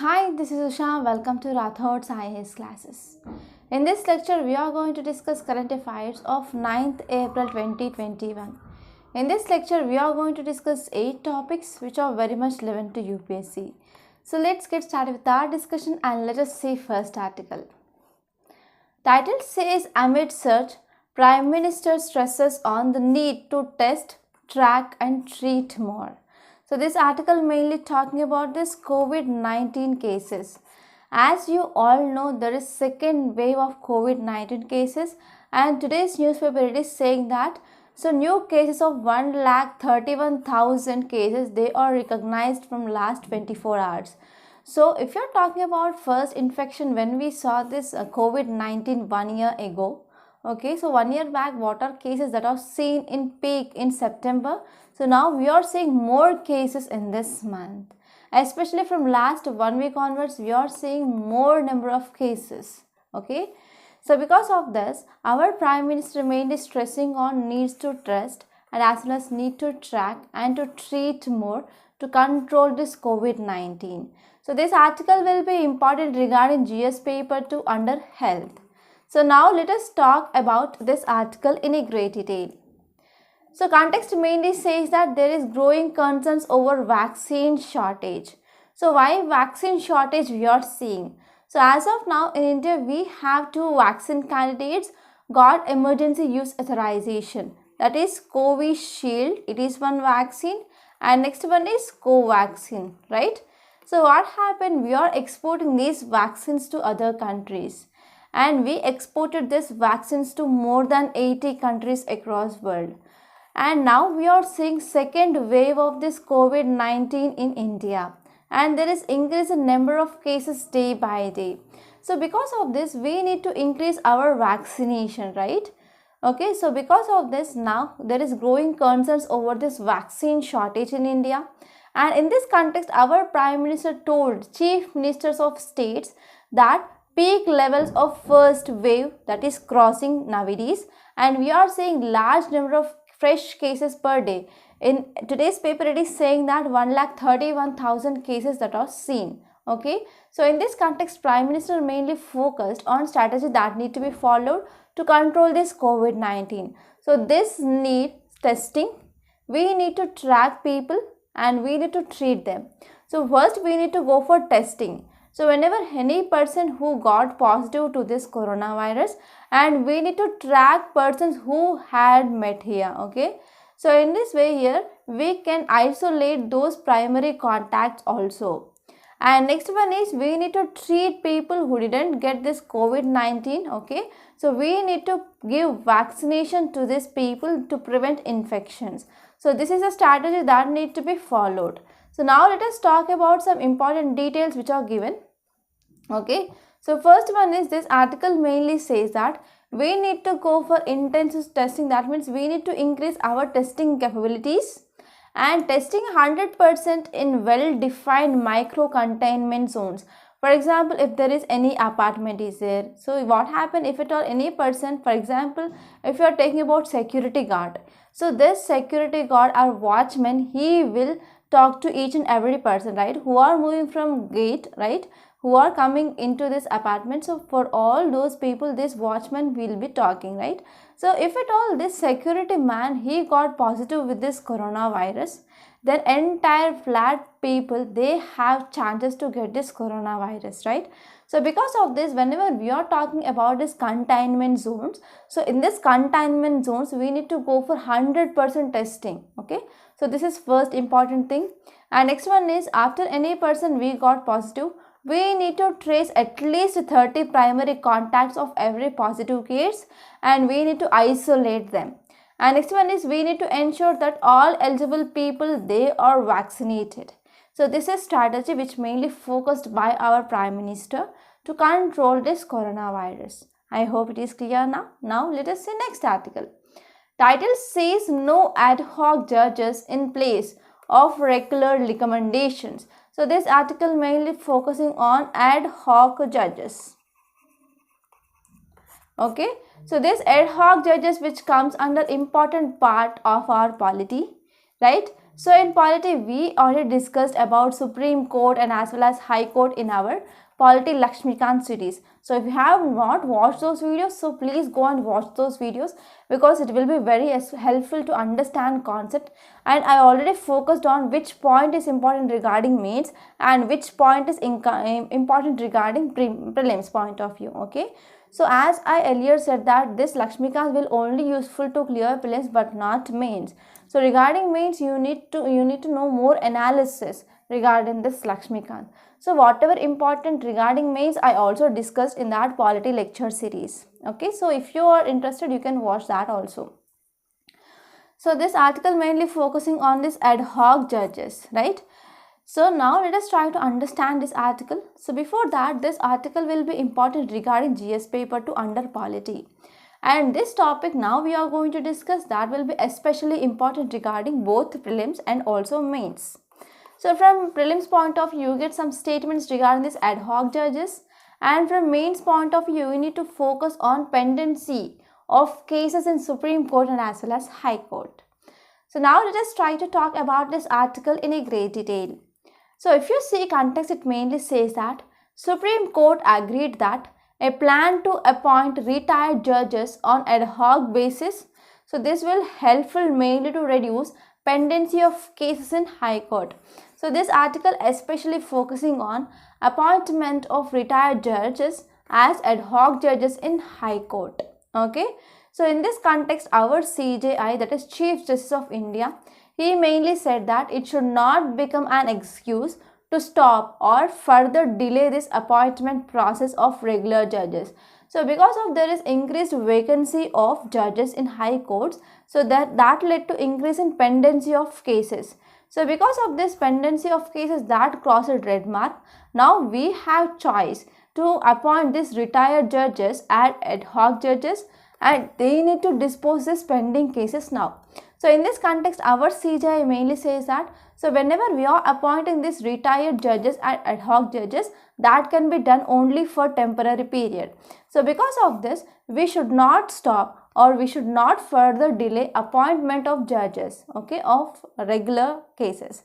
Hi, this is Usha. Welcome to Rathod's IAS classes. In this lecture, we are going to discuss current affairs of 9th April 2021. In this lecture, we are going to discuss 8 topics which are very much relevant to UPSC. So let's get started with our discussion and let us see first article. Title says amid surge, Prime Minister stresses on the need to test, track and treat more. So this article mainly talking about this COVID-19 cases. As you all know, there is second wave of COVID-19 cases, and today's newspaper it is saying that new cases of 1,31,000 cases they are recognized from last 24 hours. So if you're talking about first infection when we saw this COVID-19 1 year ago, okay, so 1 year back what are cases that are seen in peak in September. So now we are seeing more cases in this month, especially from last 1 week onwards we are seeing more number of cases. Okay, so because of this our Prime Minister mainly stressing on needs to test and as well as need to track and to treat more to control this COVID-19. So this article will be important regarding GS paper 2 under health. So now let us talk about this article in a great detail. So context mainly says that there is growing concerns over vaccine shortage. So why vaccine shortage we are seeing? So as of now in India we have 2 vaccine candidates got emergency use authorization. That is Covishield, it is one vaccine, and next one is Covaxin, right? So what happened? We are exporting these vaccines to other countries, and we exported these vaccines to more than 80 countries across world. And now we are seeing second wave of this COVID-19 in India, and there is increase in number of cases day by day. So because of this we need to increase our vaccination, right? Okay, so because of this now there is growing concerns over this vaccine shortage in India, and in this context our Prime Minister told chief ministers of states that peak levels of first wave that is crossing nowadays, and we are seeing large number of fresh cases per day. In today's paper it is saying that 1,31,000 cases that are seen. Okay, so in this context Prime Minister mainly focused on strategy that need to be followed to control this COVID-19. So this needs testing, we need to track people and we need to treat them. So first we need to go for testing. So whenever any person who got positive to this coronavirus, and we need to track persons who had met here. Okay, so in this way here we can isolate those primary contacts also. And next one is we need to treat people who didn't get this COVID-19. Okay, so we need to give vaccination to these people to prevent infections. So this is a strategy that need to be followed. So now let us talk about some important details which are given. Okay, so first one is this article mainly says that we need to go for intensive testing. That means we need to increase our testing capabilities and testing 100% in well-defined micro-containment zones. For example, if there is any apartment is there, so what happen if at all any person, for example, if you are talking about security guard, so this security guard or watchman, he will talk to each and every person, right, who are moving from gate, right, who are coming into this apartment. So for all those people this watchman will be talking, right? So if at all this security man he got positive with this coronavirus, then entire flat people they have chances to get this coronavirus, right? So because of this whenever we are talking about this containment zones, so in this containment zones we need to go for 100% testing. Okay, so this is first important thing. And next one is after any person we got positive, we need to trace at least 30 primary contacts of every positive case and we need to isolate them. And next one is we need to ensure that all eligible people they are vaccinated. So this is strategy which mainly focused by our Prime Minister to control this coronavirus. I hope it is clear now. Now let us see next article. Title says no ad hoc judges in place of regular recommendations. So this article mainly focusing on ad hoc judges. Okay, so this ad hoc judges which comes under important part of our polity, right? So in polity, we already discussed about Supreme Court and as well as High Court in our Polity Lakshmikant series. So if you have not watched those videos, so please go and watch those videos, because it will be very helpful to understand concept. And I already focused on which point is important regarding mains and which point is important regarding prelims point of view. Okay. So as I earlier said that this Lakshmikant will only useful to clear prelims but not mains. So regarding mains, you need to know more analysis regarding this Lakshmikant. So whatever important regarding mains, I also discussed in that polity lecture series. Okay, so if you are interested, you can watch that also. So this article mainly focusing on this ad hoc judges, right? So now let us try to understand this article. So before that, this article will be important regarding GS paper 2 under polity. And this topic now we are going to discuss that will be especially important regarding both prelims and also mains. So from prelims point of view, you get some statements regarding this ad hoc judges, and from mains point of view, you need to focus on pendency of cases in Supreme Court and as well as High Court. So now let us try to talk about this article in a great detail. So if you see context, it mainly says that Supreme Court agreed that a plan to appoint retired judges on ad hoc basis. So this will helpful mainly to reduce pendency of cases in High Court. So this article especially focusing on appointment of retired judges as ad hoc judges in High Court. Okay. So in this context, our CJI, that is Chief Justice of India, he mainly said that it should not become an excuse to stop or further delay this appointment process of regular judges. So because of there is increased vacancy of judges in high courts, so that led to increase in pendency of cases. So because of this pendency of cases that crossed red mark, now we have choice to appoint these retired judges as ad hoc judges, and they need to dispose these pending cases now. So in this context, our CJI mainly says that, so whenever we are appointing these retired judges and ad hoc judges, that can be done only for temporary period. So because of this, we should not stop or we should not further delay appointment of judges, okay, of regular cases.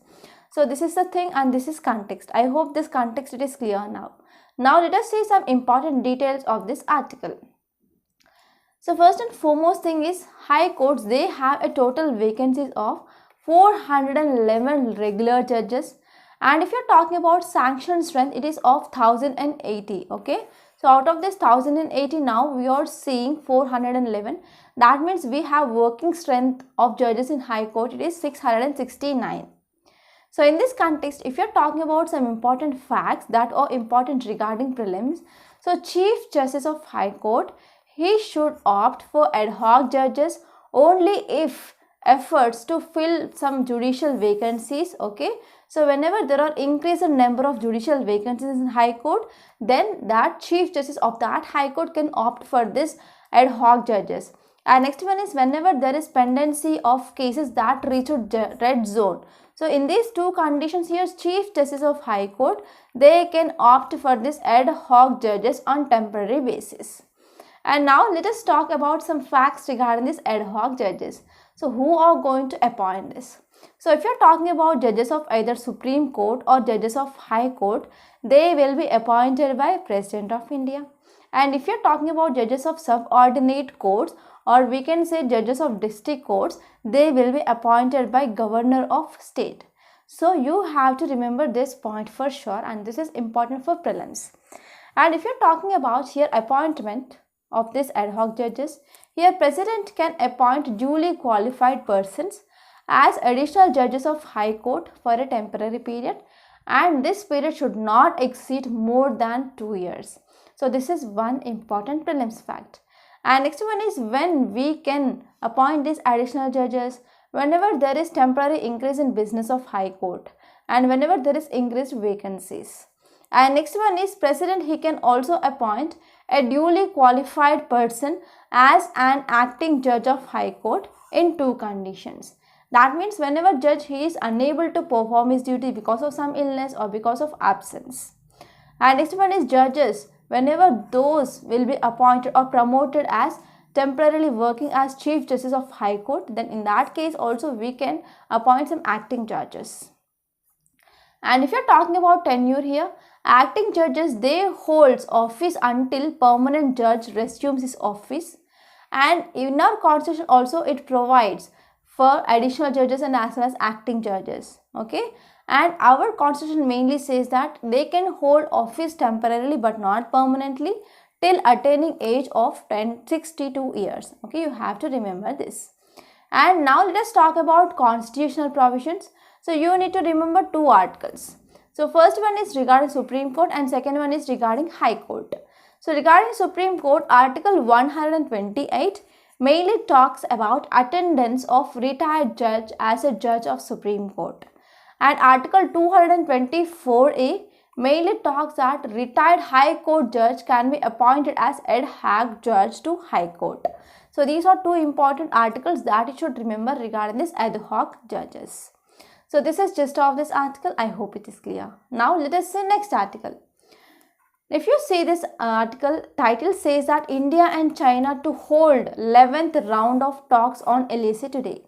So this is the thing and this is context. I hope this context it is clear now. Now let us see some important details of this article. So first and foremost thing is high courts, they have a total vacancies of 411 regular judges, and if you're talking about sanction strength, it is of 1080. Okay, so out of this 1080, now we are seeing 411. That means we have working strength of judges in high court, it is 669. So in this context, if you're talking about some important facts that are important regarding prelims, so Chief Justice of High Court, he should opt for ad hoc judges only if efforts to fill some judicial vacancies. Okay, so whenever there are increased number of judicial vacancies in High Court, then that Chief Justice of that High Court can opt for this ad hoc judges. And next one is whenever there is pendency of cases that reach a red zone. So in these two conditions here, Chief Justice of High Court, they can opt for this ad hoc judges on temporary basis. And now let us talk about some facts regarding these ad hoc judges. So who are going to appoint this? So if you're talking about judges of either Supreme Court or judges of High Court, they will be appointed by President of India. And if you're talking about judges of subordinate courts, or we can say judges of district courts, they will be appointed by Governor of State. So you have to remember this point for sure, and this is important for prelims. And if you're talking about here appointment of these ad hoc judges, here President can appoint duly qualified persons as additional judges of High Court for a temporary period, and this period should not exceed more than 2 years. So this is one important prelims fact. And next one is when we can appoint these additional judges: whenever there is temporary increase in business of High Court and whenever there is increased vacancies. And next one is President, he can also appoint a duly qualified person as an acting judge of High Court in 2 conditions. That means whenever judge he is unable to perform his duty because of some illness or because of absence. And next one is judges, whenever those will be appointed or promoted as temporarily working as Chief Justice of High Court, then in that case also we can appoint some acting judges. And if you're talking about tenure here, acting judges, they holds office until permanent judge resumes his office. And in our constitution also it provides for additional judges and as well as acting judges. Okay, and our constitution mainly says that they can hold office temporarily but not permanently till attaining age of 62 years. Okay, you have to remember this. And now let us talk about constitutional provisions. So you need to remember two articles. So first one is regarding Supreme Court and second one is regarding High Court. So regarding Supreme Court, Article 128 mainly talks about attendance of retired judge as a judge of Supreme Court. And Article 224A mainly talks that retired High Court judge can be appointed as ad hoc judge to High Court. So these are two important articles that you should remember regarding this ad hoc judges. So this is gist of this article. I hope it is clear. Now let us see next article. If you see this article, title says that India and China to hold 11th round of talks on LAC today.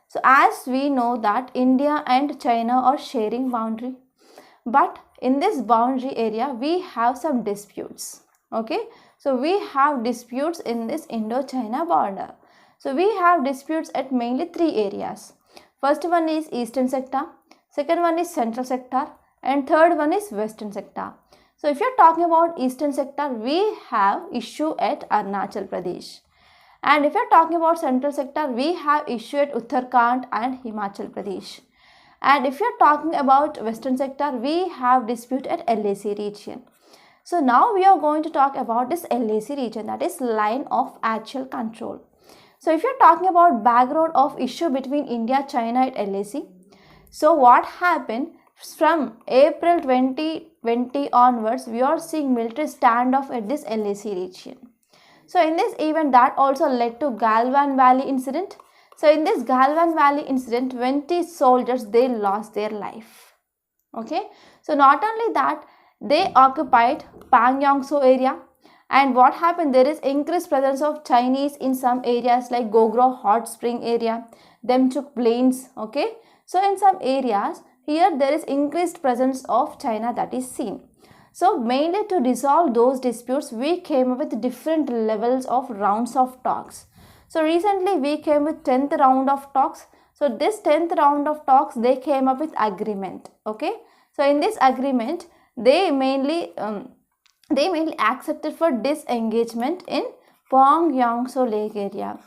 So as we know that India and China are sharing boundary, but in this boundary area we have some disputes. Okay, so we have disputes in this Indo-China border. So we have disputes at mainly three areas. First one is eastern sector, second one is central sector, and third one is western sector. So if you are talking about eastern sector, we have issue at Arunachal Pradesh. And if you are talking about central sector, we have issue at Uttarakhand and Himachal Pradesh. And if you are talking about western sector, we have dispute at LAC region. So now we are going to talk about this LAC region, that is line of actual control. So if you are talking about background of issue between India, China at LAC, so what happened from April 2020 onwards, we are seeing military standoff at this LAC region. So in this event that also led to Galwan Valley incident. So in this Galwan Valley incident, 20 soldiers, they lost their life. Okay, so not only that, they occupied Pangyong So area. And what happened, there is increased presence of Chinese in some areas like Gogro Hot Spring area, Demchuk Plains. Okay, so in some areas here there is increased presence of China that is seen. So mainly to resolve those disputes, we came up with different levels of rounds of talks. So recently we came with 10th round of talks. So this 10th round of talks, they came up with agreement. Okay, so in this agreement, they mainly accepted for disengagement in Pongyongso Lake area.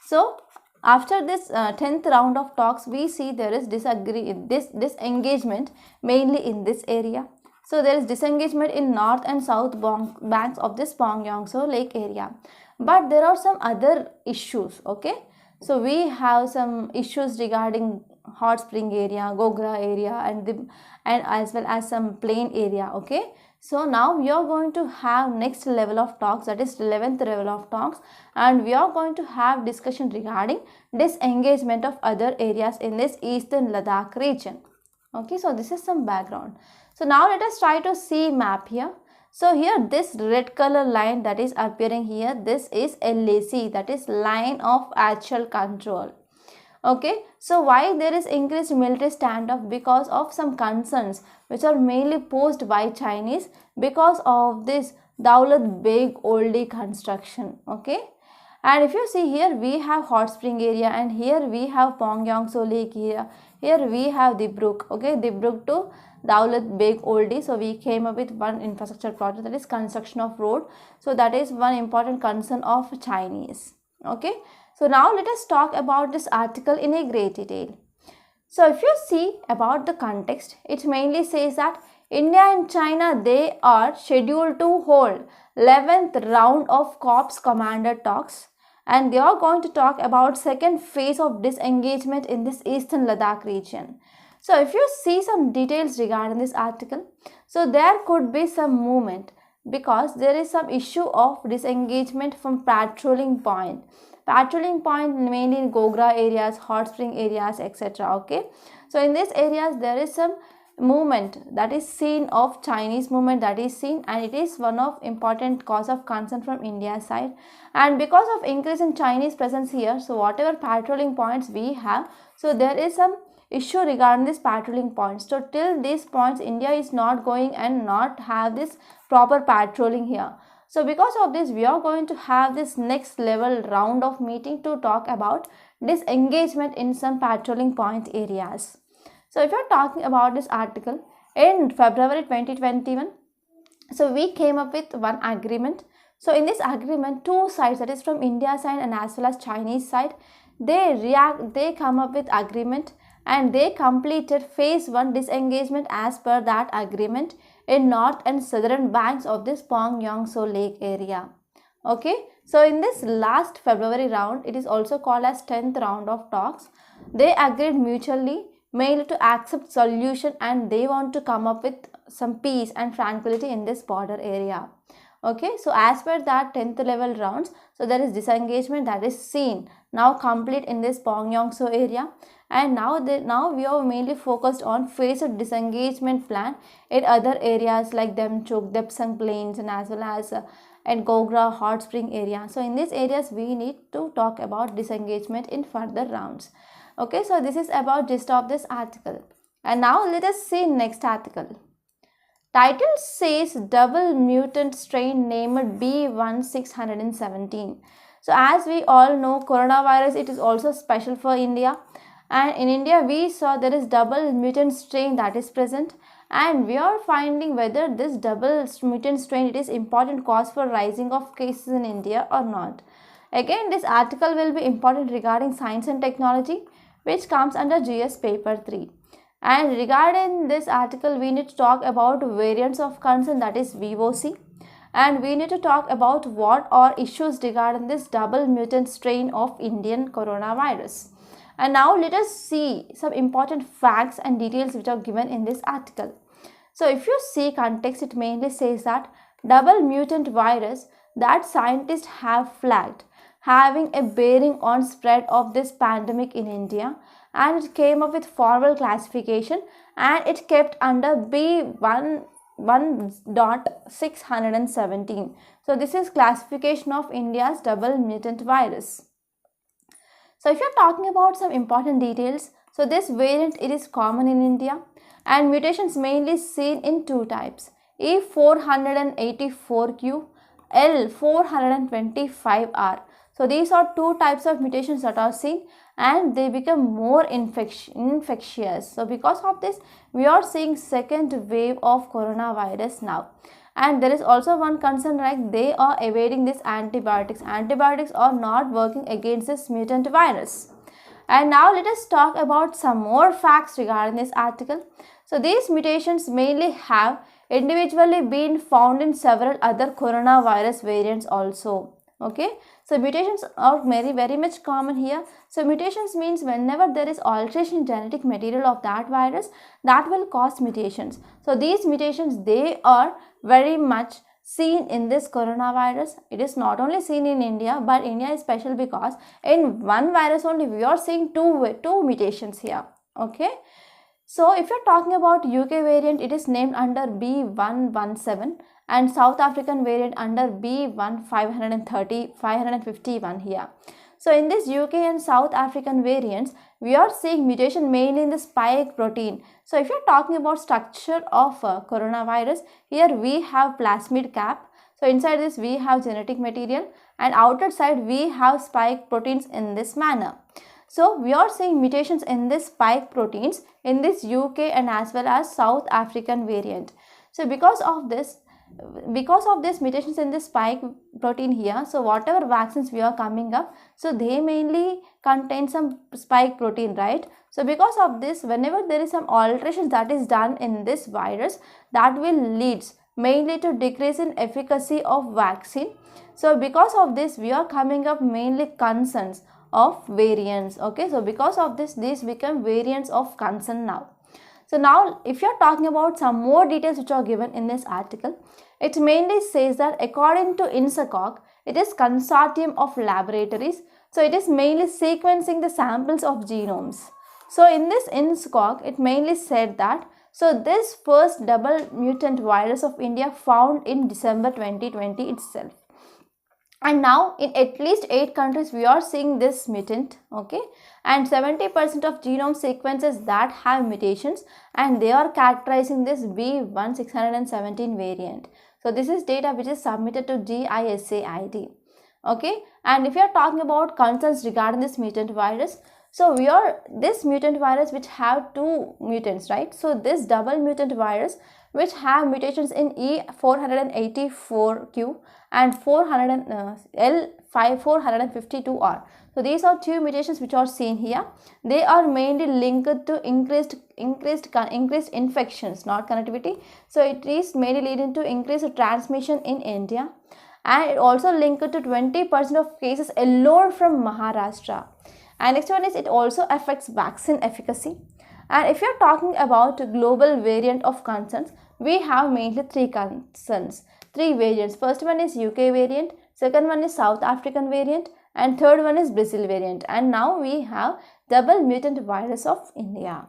So after this 10th round of talks, we see there is disengagement mainly in this area. So there is disengagement in north and south banks of this Pongyongso Lake area. But there are some other issues. Okay, so we have some issues regarding Hot Spring area, Gogra area, and as well as some plain area. Okay, so now we are going to have next level of talks, that is 11th level of talks, and we are going to have discussion regarding disengagement of other areas in this eastern Ladakh region. Okay, so this is some background. So now let us try to see map here. So here this red color line that is appearing here, this is LAC, that is line of actual control. Okay, so why there is increased military standoff? Because of some concerns which are mainly posed by Chinese because of this Daulat Beg Oldie construction. Okay, and if you see here we have Hot Spring area and here we have Pongyongso Lake area. Here we have Dibruk. Okay, Dibruk to Daulat Beg Oldie. So we came up with one infrastructure project, that is construction of road. So that is one important concern of Chinese. Okay, so now let us talk about this article in a great detail. So if you see about the context, it mainly says that India and China, they are scheduled to hold 11th round of Corps Commander talks, and they are going to talk about second phase of disengagement in this eastern Ladakh region. So if you see some details regarding this article, so there could be some movement because there is some issue of disengagement from patrolling point. Patrolling point mainly in Gogra areas, Hot Spring areas, etc. Okay, so in these areas there is some movement that is seen of Chinese movement that is seen, and it is one of important cause of concern from India's side. And because of increase in Chinese presence here, so whatever patrolling points we have, so there is some issue regarding this patrolling points. So till these points India is not going and not have this proper patrolling here. So because of this we are going to have this next level round of meeting to talk about disengagement in some patrolling point areas. So if you're talking about this article in February 2021, so we came up with one agreement. So in this agreement, two sides, that is from India side and as well as Chinese side, they come up with agreement and they completed phase 1 disengagement as per that agreement in north and southern banks of this Pongyongso Lake area. Okay, so in this last February round, it is also called as 10th round of talks. They agreed mutually mainly to accept solution and they want to come up with some peace and tranquility in this border area. Okay, so as per that 10th level rounds, so there is disengagement that is seen now complete in this Pongyongso area, and now we are mainly focused on phased disengagement plan in other areas like Demchok, Depsang Plains, and as well as and Gogra Hot Spring area. So in these areas we need to talk about disengagement in further rounds. Okay, so this is about gist of this article. And now let us see next article. Title says double mutant strain named B1617. So as we all know, coronavirus, it is also special for India, and in India we saw there is double mutant strain that is present, and we are finding whether this double mutant strain, it is important cause for rising of cases in India or not. Again, this article will be important regarding science and technology, which comes under GS paper 3. And regarding this article, we need to talk about variants of concern, that is VOC, and we need to talk about what are issues regarding this double mutant strain of Indian coronavirus. And now let us see some important facts and details which are given in this article. So if you see context, it mainly says that double mutant virus that scientists have flagged having a bearing on spread of this pandemic in India, and it came up with formal classification and it kept under B1.617. So this is classification of India's double mutant virus. So if you're talking about some important details, so this variant, it is common in India and mutations mainly seen in two types, E484Q, L425R. So these are two types of mutations that are seen and they become more infectious. So because of this, we are seeing second wave of coronavirus now. And there is also one concern, like they are evading this antibiotics. Antibiotics are not working against this mutant virus. And now let us talk about some more facts regarding this article. So these mutations mainly have individually been found in several other coronavirus variants also. Okay, so mutations are very much common here. So mutations means whenever there is alteration in genetic material of that virus, that will cause mutations. So these mutations, they are very much seen in this coronavirus. It is not only seen in India, but India is special because in one virus only we are seeing two mutations here. Okay, so if you're talking about UK variant, it is named under B117 and South African variant under B1551 here. So in this UK and South African variants, we are seeing mutation mainly in the spike protein. So if you're talking about structure of coronavirus, here we have plasmid cap. So inside this we have genetic material and outer side we have spike proteins in this manner. So we are seeing mutations in this spike proteins in this UK and as well as South African variant. So because of this mutations in this spike protein here, so whatever vaccines we are coming up, so they mainly contain some spike protein, right? So because of this, whenever there is some alteration that is done in this virus, that will leads mainly to decrease in efficacy of vaccine. So because of this, we are coming up mainly concerns of variants. Okay, so because of this, these become variants of concern now. So now if you are talking about some more details which are given in this article, it mainly says that according to INSACOG, it is consortium of laboratories. So it is mainly sequencing the samples of genomes. So in this INSACOG, it mainly said that So this first double mutant virus of India found in December 2020 itself. And now in at least 8 countries we are seeing this mutant, okay, and 70% of genome sequences that have mutations, and they are characterizing this B1617 variant. So this is data which is submitted to GISAID, okay. And if you are talking about concerns regarding this mutant virus, so this mutant virus which have 2 mutants, right? So this double mutant virus which have mutations in E484Q and L452R. So these are 2 mutations which are seen here. They are mainly linked to increased infections, not connectivity. So it is mainly leading to increased transmission in India, and it also linked to 20% of cases alone from Maharashtra. And next one is it also affects vaccine efficacy. And if you are talking about global variant of concerns, we have mainly 3 concerns, 3 variants. First one is UK variant, second one is South African variant, and third one is Brazil variant. And now we have double mutant virus of India.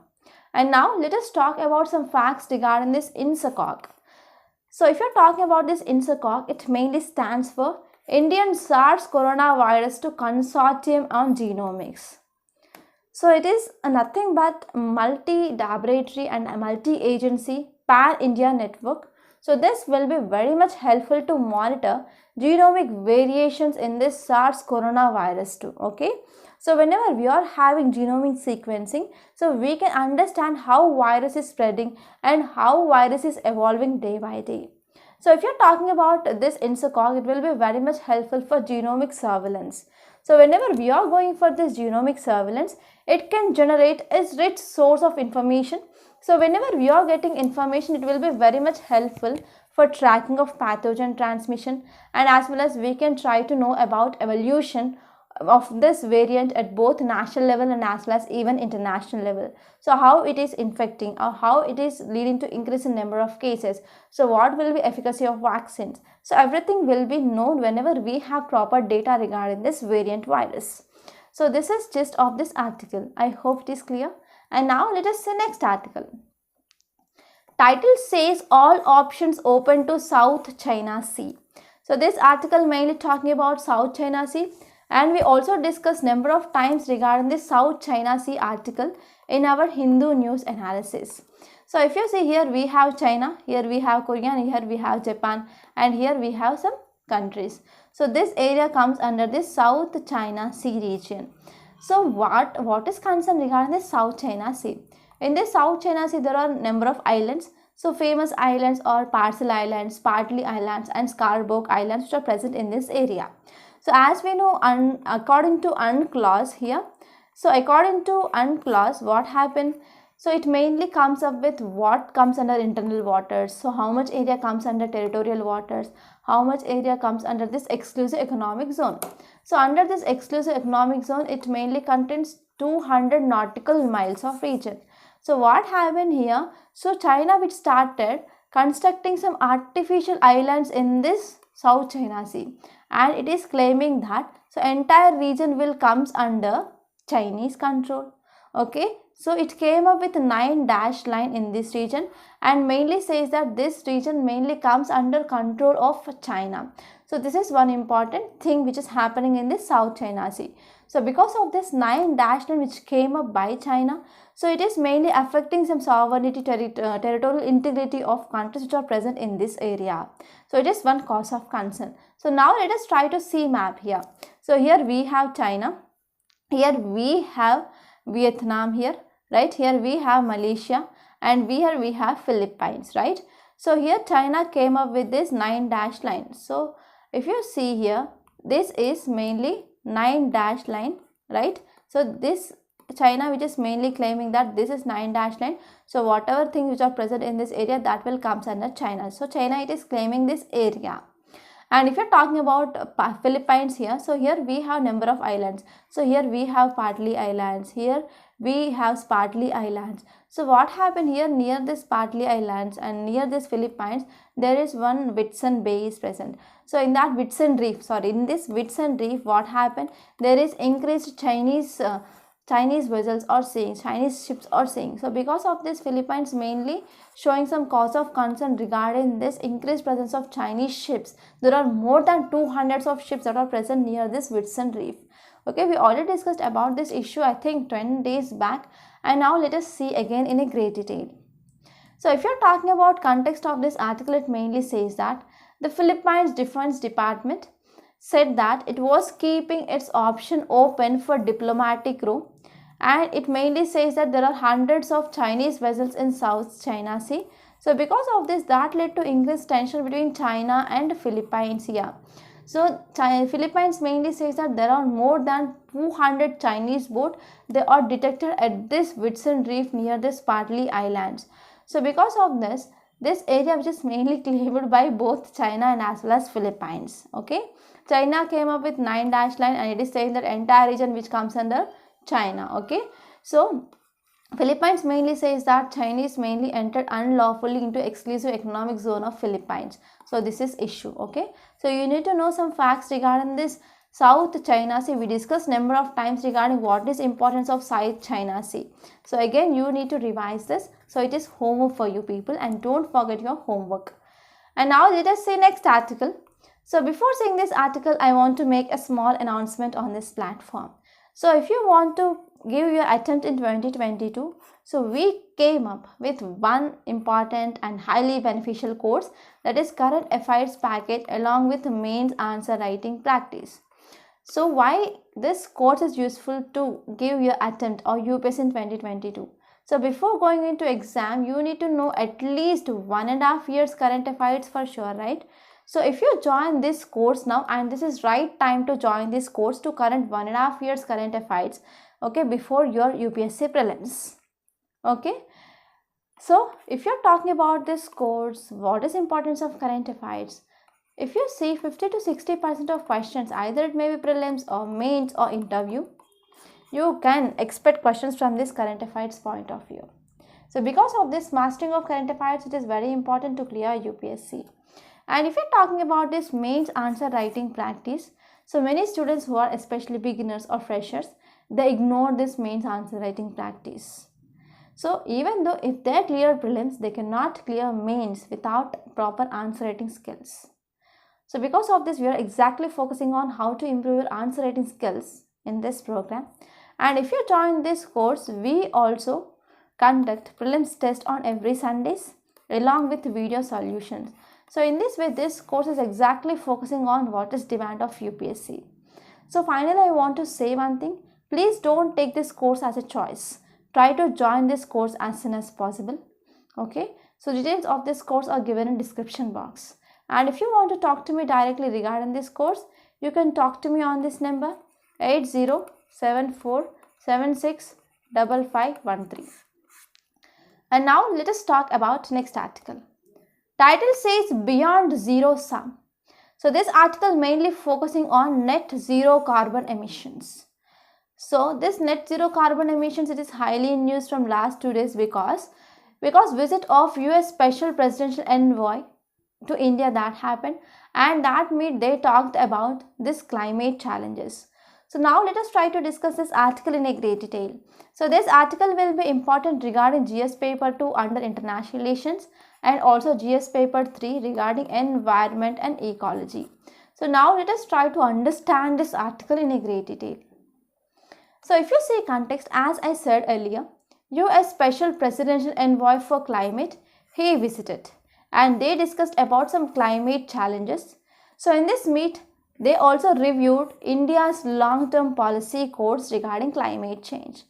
And now let us talk about some facts regarding this INSACOG. So if you are talking about this INSACOG, it mainly stands for Indian SARS Coronavirus to Consortium on Genomics. So it is nothing but multi-laboratory and multi-agency pan-India network. So this will be very much helpful to monitor genomic variations in this SARS coronavirus too, okay. So whenever we are having genomic sequencing, so we can understand how virus is spreading and how virus is evolving day by day. So if you're talking about this INSACOG, it will be very much helpful for genomic surveillance. So whenever we are going for this genomic surveillance, it can generate a rich source of information. So whenever we are getting information, it will be very much helpful for tracking of pathogen transmission, and as well as we can try to know about evolution of this variant at both national level and as well as even international level. So how it is infecting or how it is leading to increase in number of cases. So what will be efficacy of vaccines. So everything will be known whenever we have proper data regarding this variant virus. So this is gist of this article. I hope it is clear. And now let us see next article. Title says all options open to South China Sea. So this article mainly talking about South China Sea. And we also discussed number of times regarding this South China Sea article in our Hindu news analysis. So if you see here we have China, here we have Korea, and here we have Japan, and here we have some countries. So this area comes under this South China Sea region. So what is concerned regarding this South China Sea? In this South China Sea there are number of islands. So famous islands are Parcel Islands, Spratly Islands, and Scarborough Islands which are present in this area. So as we know, according to UNCLOS here, so according to UNCLOS, what happened? So it mainly comes up with what comes under internal waters. So how much area comes under territorial waters, how much area comes under this exclusive economic zone. So under this exclusive economic zone, it mainly contains 200 nautical miles of region. So what happened here? So China which started constructing some artificial islands in this South China Sea, and it is claiming that so entire region will comes under Chinese control, okay. So it came up with a 9 dash line in this region, and mainly says that this region mainly comes under control of China. So this is one important thing which is happening in this South China Sea. So because of this 9 dash line which came up by China, so it is mainly affecting some sovereignty, territorial integrity of countries which are present in this area. So it is one cause of concern. So now let us try to see map here. So here we have China, here we have Vietnam here, right? Here we have Malaysia, and here we have Philippines, right? So here China came up with this 9 dash line. So if you see here, this is mainly 9 dash line, right? So this China which is mainly claiming that this is 9 dash line. So whatever things which are present in this area, that will comes under China. So China it is claiming this area. And if you're talking about Philippines here, so here we have number of islands. So here we have Spratly Islands, here we have Spratly Islands. So what happened here, near this Spratly Islands and near this Philippines, there is one Whitsun Bay is present. So in that Whitsun Reef, in this Whitsun Reef, what happened, there is increased Chinese Chinese vessels are seeing, Chinese ships are seeing. So because of this, Philippines mainly showing some cause of concern regarding this increased presence of Chinese ships. There are more than 200 of ships that are present near this Whitsun Reef. Okay, we already discussed about this issue I think 10 days back, and now let us see again in a great detail. So if you're talking about context of this article, it mainly says that the Philippines Defense Department said that it was keeping its option open for diplomatic route, and it mainly says that there are hundreds of Chinese vessels in South China Sea. So because of this, that led to increased tension between China and Philippines here. So Philippines mainly says that there are more than 200 Chinese boats. They are detected at this Whitsun Reef near the Spratly Islands. So because of this area which is mainly claimed by both China and as well as Philippines. Okay, China came up with 9 dash line, and it is saying that entire region which comes under China. Okay, so Philippines mainly says that Chinese mainly entered unlawfully into exclusive economic zone of Philippines. So this is issue. Okay, so you need to know some facts regarding this South China Sea. We discussed number of times regarding what is importance of South China Sea. So again, you need to revise this. So it is homework for you people, and don't forget your homework. And now let us see next article. So before seeing this article, I want to make a small announcement on this platform. So if you want to give your attempt in 2022, so we came up with one important and highly beneficial course, that is current affairs package along with mains answer writing practice. So why this course is useful to give your attempt or UPSC in 2022? So before going into exam, you need to know at least 1.5 years current affairs for sure, right? So if you join this course now, and this is right time to join this course to current 1.5 years current affairs, okay, before your UPSC prelims. Okay, so if you're talking about this course, what is importance of current affairs? If you see 50 to 60% of questions, either it may be prelims or mains or interview, you can expect questions from this current affairs point of view. So because of this mastering of current affairs, it is very important to clear UPSC. And if you're talking about this mains answer writing practice, so many students who are especially beginners or freshers, they ignore this mains answer writing practice. So even though if they clear prelims, they cannot clear mains without proper answer writing skills. So because of this, we are exactly focusing on how to improve your answer writing skills in this program. And if you join this course, we also conduct prelims test on every Sundays along with video solutions. So in this way, this course is exactly focusing on what is demand of UPSC. So finally, I want to say one thing. Please don't take this course as a choice. Try to join this course as soon as possible. Okay. So details of this course are given in description box. And if you want to talk to me directly regarding this course, you can talk to me on this number 8074765513. And now let us talk about next article. Title says Beyond Zero Sum. So this article mainly focusing on net zero carbon emissions. So this net zero carbon emissions, it is highly in news from last 2 days because visit of US Special Presidential Envoy to India that happened, and that meet they talked about this climate challenges. So now let us try to discuss this article in a great detail. So this article will be important regarding GS paper 2 under international relations and also GS paper 3 regarding environment and ecology. So now let us try to understand this article in a great detail. So if you see context, as I said earlier, US Special Presidential Envoy for Climate, he visited and they discussed about some climate challenges. So in this meet, they also reviewed India's long-term policy course regarding climate change.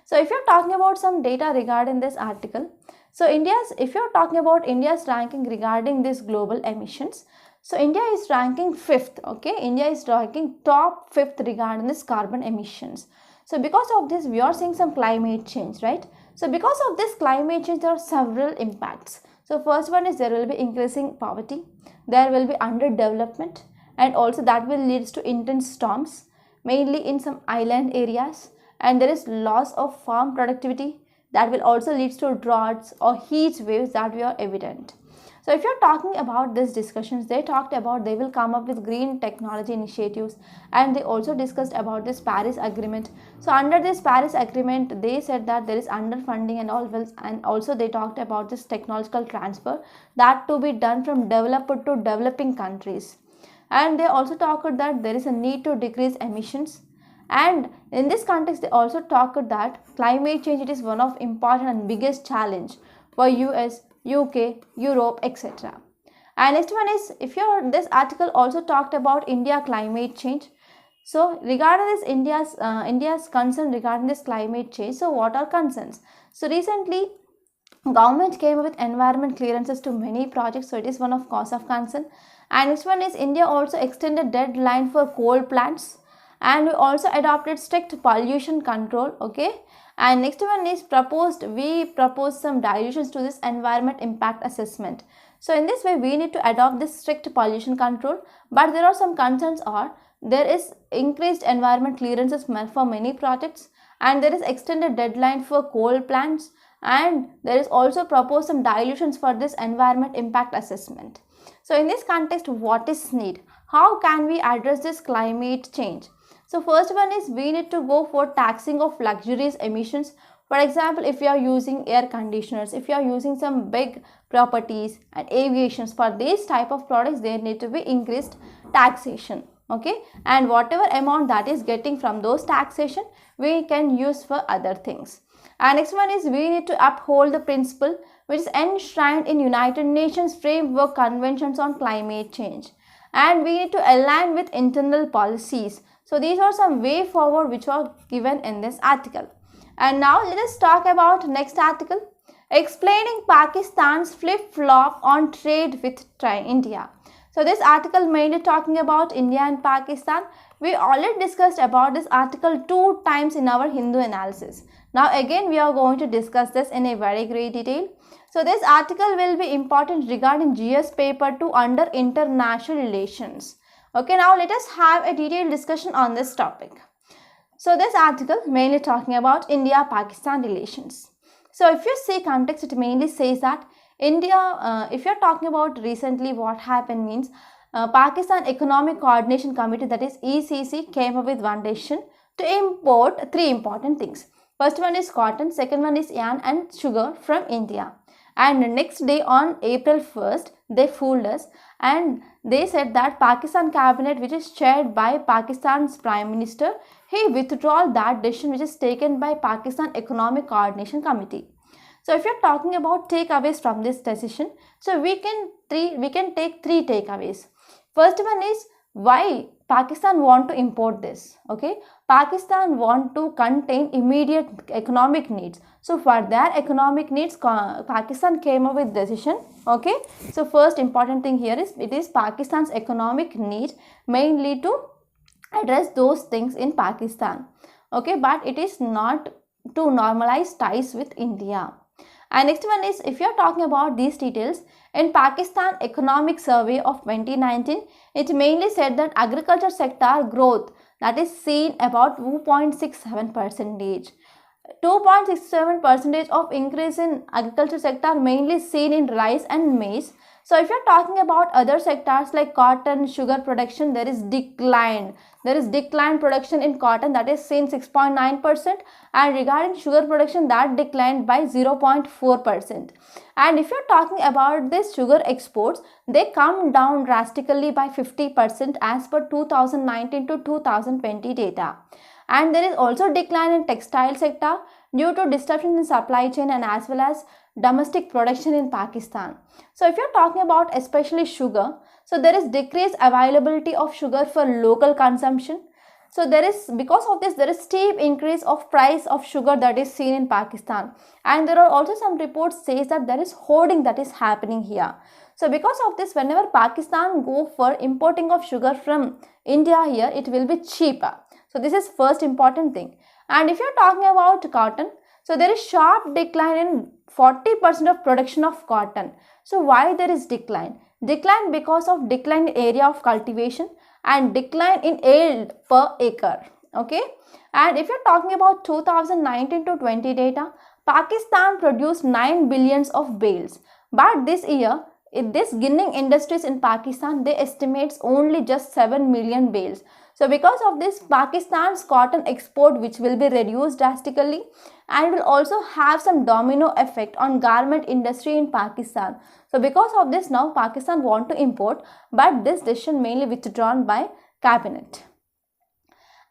So if you're talking about some data regarding this article, so if you're talking about India's ranking regarding this global emissions, so India is ranking 5th, okay? India is ranking top 5th regarding this carbon emissions. So because of this, we are seeing some climate change, right? So because of this climate change, there are several impacts. So first one is there will be increasing poverty, there will be underdevelopment, and also that will lead to intense storms, mainly in some island areas, and there is loss of farm productivity that will also lead to droughts or heat waves that we are evident. So if you're talking about these discussions, they talked about they will come up with green technology initiatives, and they also discussed about this Paris Agreement. So under this Paris Agreement, they said that there is underfunding and all, and also they talked about this technological transfer that to be done from developed to developing countries. And they also talked that there is a need to decrease emissions, and in this context they also talked that climate change, it is one of important and biggest challenge for US, UK, Europe, etc. And next one is, if you're, this article also talked about India climate change. So regarding this India's concern regarding this climate change, so what are concerns? So recently government came up with environment clearances to many projects, so it is one of cause of concern. And next one is, India also extended deadline for coal plants, and we also adopted strict pollution control. Okay, and next one is we proposed some dilutions to this environment impact assessment. So in this way we need to adopt this strict pollution control, but there are some concerns are, there is increased environment clearances for many projects, and there is extended deadline for coal plants, and there is also proposed some dilutions for this environment impact assessment. So in this context, what is need? How can we address this climate change? So first one is, we need to go for taxing of luxurious emissions. For example, if you are using air conditioners, if you are using some big properties and aviations, for these type of products there need to be increased taxation. Okay, and whatever amount that is getting from those taxation, we can use for other things. And next one is, we need to uphold the principle which is enshrined in United Nations Framework Conventions on Climate Change, and we need to align with internal policies. So these are some way forward which are given in this article. And now let us talk about next article, explaining Pakistan's flip-flop on trade with India. So this article mainly talking about India and Pakistan. We already discussed about this article 2 times in our Hindu analysis. Now again we are going to discuss this in a very great detail. So this article will be important regarding GS paper 2 under international relations. Okay, now let us have a detailed discussion on this topic. So this article mainly talking about India-Pakistan relations. So if you see context, it mainly says that India, if you're talking about recently what happened means, Pakistan Economic Coordination Committee, that is ECC, came up with one decision to import 3 important things. First one is cotton, second one is yarn and sugar from India. And the next day on April 1st, they fooled us, and they said that Pakistan cabinet, which is chaired by Pakistan's Prime Minister, he withdrew that decision which is taken by Pakistan Economic Coordination Committee. So if you're talking about takeaways from this decision, so we can take 3 takeaways. First one is, why Pakistan want to import this? Okay, Pakistan want to contain immediate economic needs. So for their economic needs, Pakistan came up with decision. Okay, so first important thing here is, it is Pakistan's economic need mainly to address those things in Pakistan. Okay, but it is not to normalize ties with India. And next one is, if you are talking about these details, in Pakistan Economic Survey of 2019, it mainly said that agriculture sector growth that is seen about 2.67%. 2.67% of increase in agriculture sector mainly seen in rice and maize. So if you're talking about other sectors like cotton, sugar production, there is decline. There is declined production in cotton, that is seen 6.9%, and regarding sugar production, that declined by 0.4%. And if you're talking about this sugar exports, they come down drastically by 50% as per 2019 to 2020 data. And there is also decline in textile sector due to disruption in supply chain and as well as domestic production in Pakistan. So if you're talking about especially sugar, so there is decreased availability of sugar for local consumption. So there is, because of this, there is steep increase of price of sugar that is seen in Pakistan. And there are also some reports says that there is hoarding that is happening here. So because of this, whenever Pakistan go for importing of sugar from India here, it will be cheaper. So this is first important thing. And if you're talking about cotton, so there is sharp decline in 40% of production of cotton. So why there is decline? Decline because of decline in area of cultivation and decline in yield per acre. Okay. And if you're talking about 2019 to 20 data, Pakistan produced 9 billions of bales. But this year, this ginning industries in Pakistan, they estimates only just 7 million bales. So because of this, Pakistan's cotton export which will be reduced drastically, and will also have some domino effect on garment industry in Pakistan. So because of this, now Pakistan want to import, but this decision mainly withdrawn by cabinet.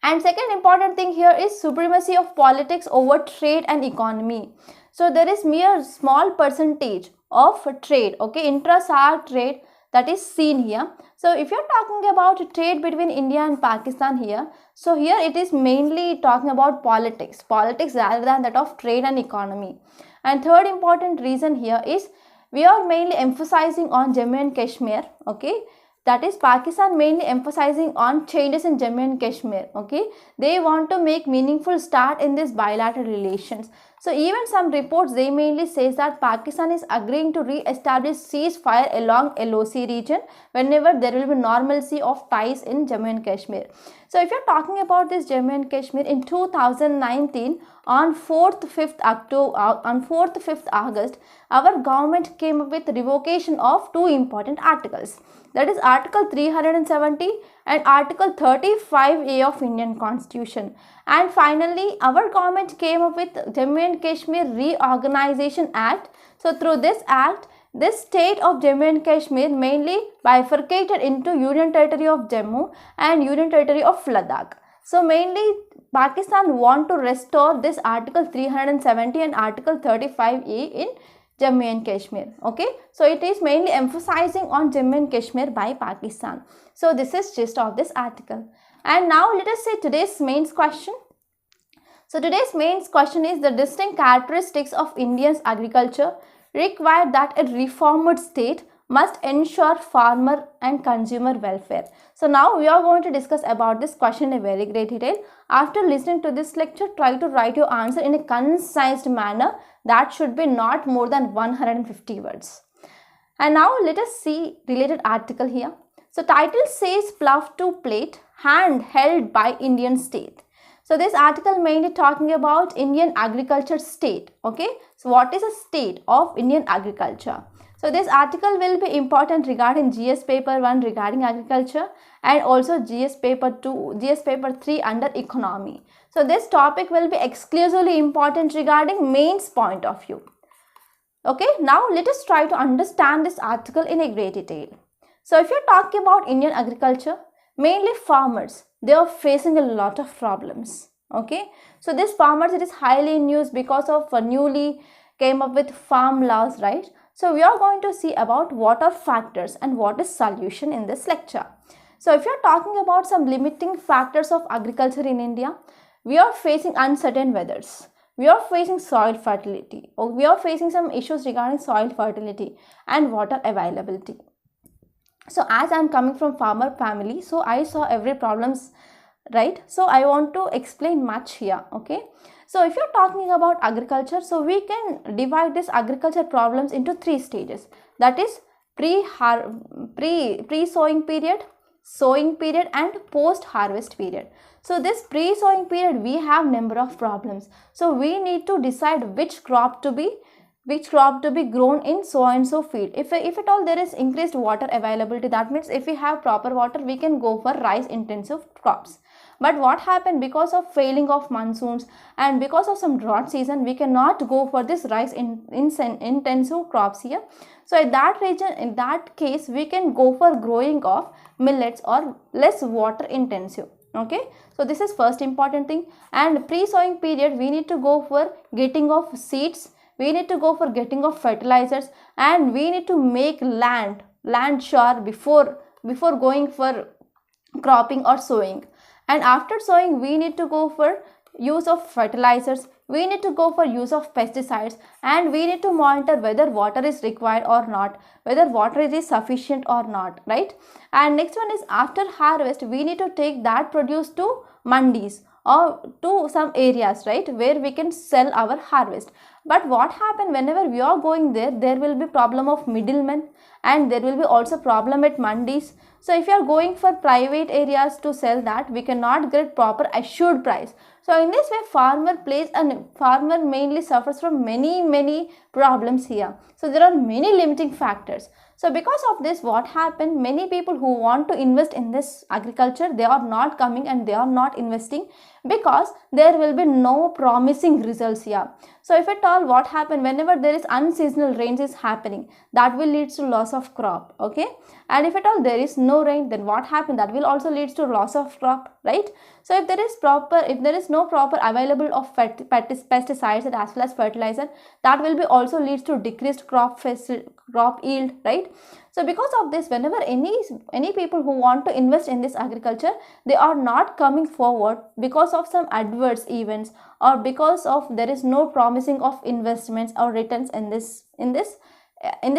And second important thing here is supremacy of politics over trade and economy. So there is mere small percentage of trade, okay, intra-SAARC trade that is seen here. So if you're talking about trade between India and Pakistan here, so here it is mainly talking about politics rather than that of trade and economy. And third important reason here is we are mainly emphasizing on Jammu and Kashmir, okay. That is Pakistan mainly emphasizing on changes in Jammu and Kashmir, okay. They want to make meaningful start in this bilateral relations. So even some reports, they mainly says that Pakistan is agreeing to re-establish ceasefire along LOC region whenever there will be normalcy of ties in Jammu and Kashmir. So if you're talking about this Jammu and Kashmir in 2019, on 4th-5th August, our government came up with revocation of two important articles. That is Article 370 and Article 35A of Indian Constitution. And finally, our government came up with Jammu and Kashmir Reorganization Act. So through this act, this state of Jammu and Kashmir mainly bifurcated into Union Territory of Jammu and Union Territory of Ladakh. So mainly Pakistan want to restore this Article 370 and Article 35A in Jammu and Kashmir, okay. So it is mainly emphasizing on Jammu and Kashmir by Pakistan. So this is gist of this article. And now let us say today's mains question. So today's mains question is the distinct characteristics of India's agriculture require that a reformed state must ensure farmer and consumer welfare. So now we are going to discuss about this question in a very great detail. After listening to this lecture, try to write your answer in a concise manner that should be not more than 150 words. And now let us see related article here. So title says plough to plate, hand held by Indian state. So this article mainly talking about Indian agriculture state, okay. So what is a state of Indian agriculture? So this article will be important regarding GS paper 1 regarding agriculture and also GS paper 2, GS paper 3 under economy. So this topic will be exclusively important regarding mains point of view. Okay, now let us try to understand this article in a great detail. So if you're talking about Indian agriculture, mainly farmers, they are facing a lot of problems, okay. So this farmers, it is highly in news because of newly came up with farm laws, right. So we are going to see about what are factors and what is solution in this lecture. So if you're talking about some limiting factors of agriculture in India, we are facing uncertain weathers. We are facing soil fertility, or we are facing some issues regarding soil fertility and water availability. So as I am coming from farmer family, so I saw every problems, right. So I want to explain much here, okay. So if you're talking about agriculture, so we can divide this agriculture problems into three stages. That is pre-sowing period, sowing period and post-harvest period. So this pre-sowing period, we have number of problems. So we need to decide which crop to be grown in so and so field. If at all there is increased water availability, that means if we have proper water, we can go for rice intensive crops. But what happened, because of failing of monsoons and because of some drought season, we cannot go for this rice intensive crops here. So in that region, in that case, we can go for growing of millets or less water intensive, okay. So this is first important thing. And pre-sowing period, we need to go for getting of seeds, we need to go for getting of fertilizers, and we need to make land sure before going for cropping or sowing. And after sowing, we need to go for use of fertilizers, we need to go for use of pesticides, and we need to monitor whether water is required or not, whether water is sufficient or not, right. And next one is after harvest, we need to take that produce to mandis or to some areas, right, where we can sell our harvest. But what happen, whenever we are going there will be problem of middlemen, and there will be also problem at mandis. So if you are going for private areas to sell that, we cannot get proper assured price. So in this way, farmer mainly suffers from many problems here. So there are many limiting factors. So because of this, what happened, many people who want to invest in this agriculture, they are not coming and they are not investing because there will be no promising results here. So if at all, what happened, whenever there is unseasonal rains is happening, that will lead to loss of crop, okay. And if at all there is no rain, then what happened, that will also leads to loss of crop, right. So if there is no proper available of pesticides and as well as fertilizer, that will be also leads to decreased crop yield, right. So because of this, whenever any people who want to invest in this agriculture, they are not coming forward because of some adverse events, or because of there is no promising of investments or returns in this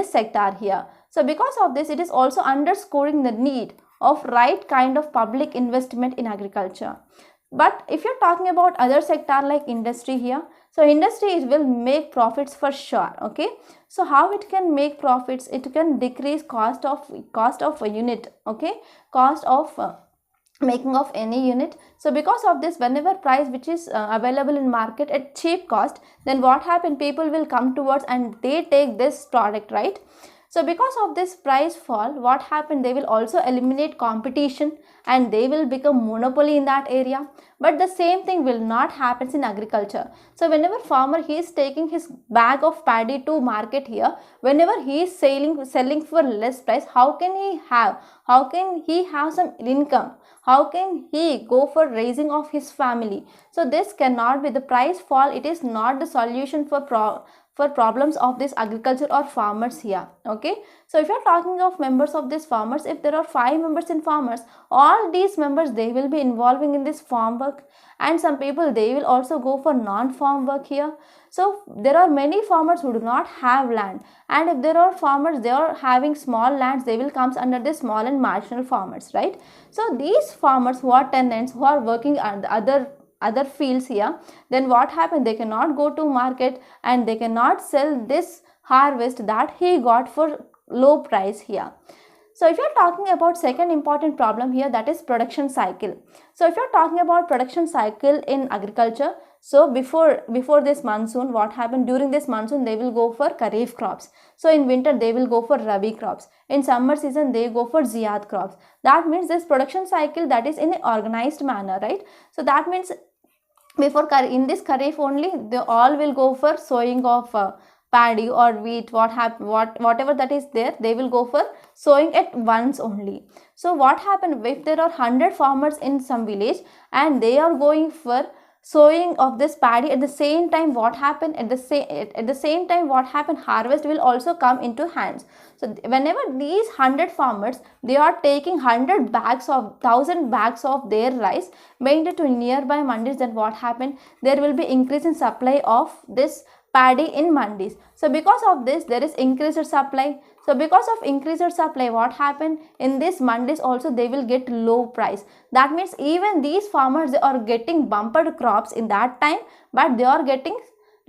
sector here. So because of this, it is also underscoring the need of right kind of public investment in agriculture. But if you're talking about other sector like industry here, so industry will make profits for sure, okay. So how it can make profits, it can decrease cost of a unit, okay, cost of making of any unit. So because of this, whenever price which is available in market at cheap cost, then what happen, people will come towards and they take this product, right. So because of this price fall, what happened, they will also eliminate competition and they will become monopoly in that area. But the same thing will not happen in agriculture. So whenever farmer he is taking his bag of paddy to market here, whenever he is selling for less price, how can he have some income? How can he go for raising of his family? So this cannot be the price fall. It is not the solution for problems of this agriculture or farmers here, okay. So if you are talking of members of these farmers, if there are 5 members in farmers, all these members they will be involving in this farm work, and some people they will also go for non-farm work here. So there are many farmers who do not have land, and if there are farmers they are having small lands, they will comes under the small and marginal farmers, right. So these farmers who are tenants, who are working at the other fields here, then what happened, they cannot go to market and they cannot sell this harvest that he got for low price here. So if you're talking about second important problem here, that is production cycle. So if you're talking about production cycle in agriculture, so before this monsoon, what happened, during this monsoon they will go for kharif crops. So in winter they will go for rabi crops. In summer season they go for ziyad crops. That means this production cycle that is in an organized manner, right. So that means in this kharif only, they all will go for sowing of paddy or wheat, whatever that is there, they will go for sowing at once only. So what happened, if there are 100 farmers in some village and they are going for sowing of this paddy, at the same time what happened, harvest will also come into hands. So whenever these 100 farmers they are taking 1,000 bags of their rice made to nearby mandis, then what happened, there will be increase in supply of this paddy in mandis. So because of this, there is increased supply. So because of increased supply, what happened, in this mandis also they will get low price. That means even these farmers they are getting bumper crops in that time, but they are getting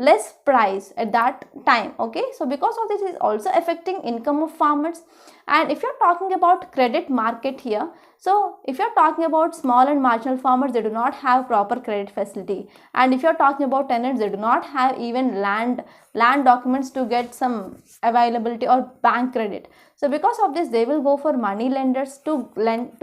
less price at that time, okay. So because of this, is also affecting income of farmers. And if you're talking about credit market here, so if you're talking about small and marginal farmers, they do not have proper credit facility. And if you're talking about tenants, they do not have even land documents to get some availability or bank credit. So because of this, they will go for money lenders to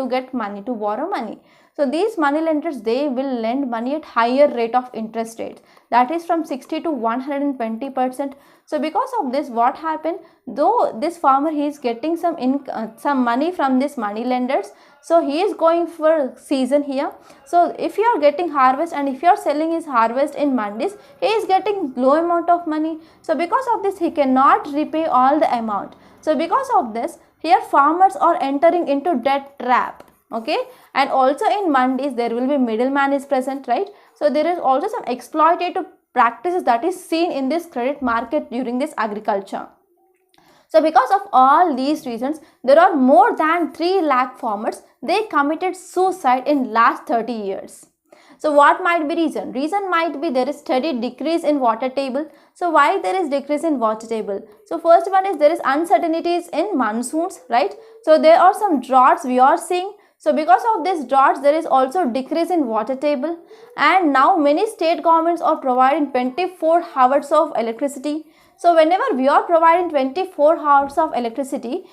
get money, to borrow money. So these money lenders, they will lend money at higher rate of interest rates, that is from 60 to 120%. So because of this, what happened, though this farmer he is getting some money from this money lenders, so he is going for season here. So if you are getting harvest and if you are selling his harvest in mandis, he is getting low amount of money. So because of this, he cannot repay all the amount. So because of this, here farmers are entering into debt trap, okay. And also in mandis there will be middleman is present, right. So there is also some exploitative practices that is seen in this credit market during this agriculture. So because of all these reasons, there are more than 3 lakh farmers they committed suicide in last 30 years. So what might be reason? Reason might be there is steady decrease in water table. So why there is decrease in water table? So first one is there is uncertainties in monsoons, right. So there are some droughts we are seeing. So because of this droughts, there is also decrease in water table, and now many state governments are providing 24 hours of electricity. So whenever we are providing 24 hours of electricity,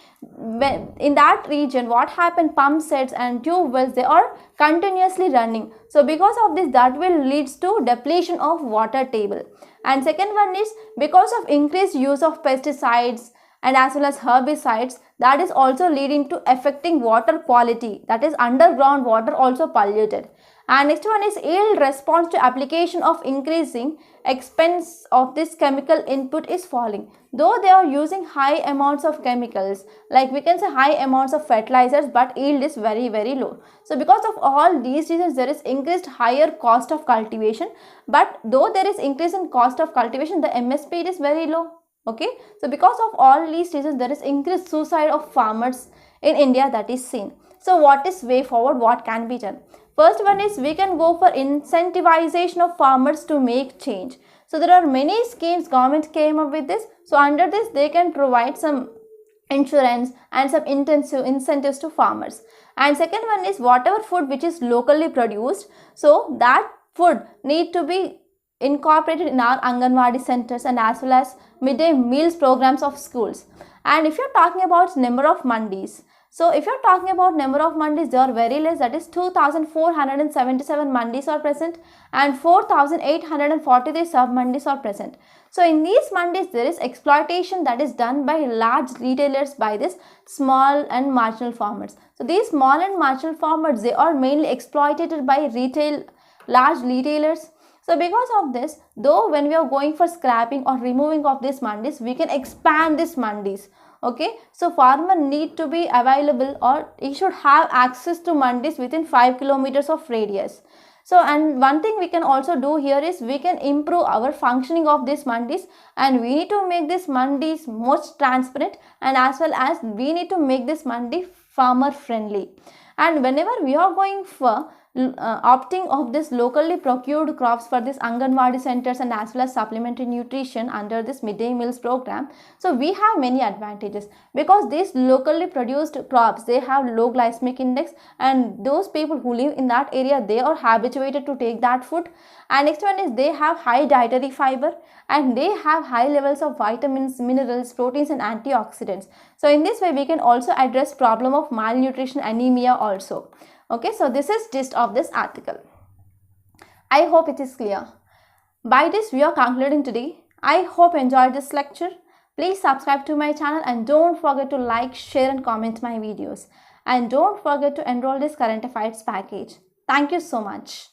in that region, what happened, pump sets and tube wells, they are continuously running. So because of this, that will leads to depletion of water table. And second one is because of increased use of pesticides and as well as herbicides, that is also leading to affecting water quality, that is underground water also polluted. And next one is yield response to application of increasing expense of this chemical input is falling. Though they are using high amounts of chemicals, like we can say high amounts of fertilizers, but yield is very low. So because of all these reasons, there is increased higher cost of cultivation, but though there is increase in cost of cultivation, the MSP is very low. Okay, so because of all these reasons, there is increased suicide of farmers in India that is seen. So what is way forward, what can be done? First one is we can go for incentivization of farmers to make change. So there are many schemes government came up with this. So under this, they can provide some insurance and some intensive incentives to farmers. And second one is whatever food which is locally produced, so that food need to be incorporated in our Anganwadi centers and as well as midday meals programs of schools. And if you're talking about number of mandis, so if you're talking about number of mandis, they are very less, that is 2,477 mandis are present and 4,843 sub mandis are present. So in these mandis, there is exploitation that is done by large retailers by this small and marginal farmers. So these small and marginal farmers, they are mainly exploited by large retailers. So because of this, though when we are going for scrapping or removing of these mandis, we can expand these mandis. Okay, so farmer need to be available or he should have access to mandis within 5 kilometers of radius. So and one thing we can also do here is we can improve our functioning of these mandis, and we need to make these mandis most transparent, and as well as we need to make this mandi farmer friendly. And whenever we are going for opting of this locally procured crops for this Anganwadi centers and as well as supplementary nutrition under this midday meals program, so we have many advantages because these locally produced crops, they have low glycemic index, and those people who live in that area, they are habituated to take that food. And next one is they have high dietary fiber and they have high levels of vitamins, minerals, proteins and antioxidants. So in this way we can also address problem of malnutrition, anemia also. Okay, so this is gist of this article. I hope it is clear. By this we are concluding today. I hope you enjoyed this lecture. Please subscribe to my channel and don't forget to like, share and comment my videos. And don't forget to enroll this current affairs package. Thank you so much.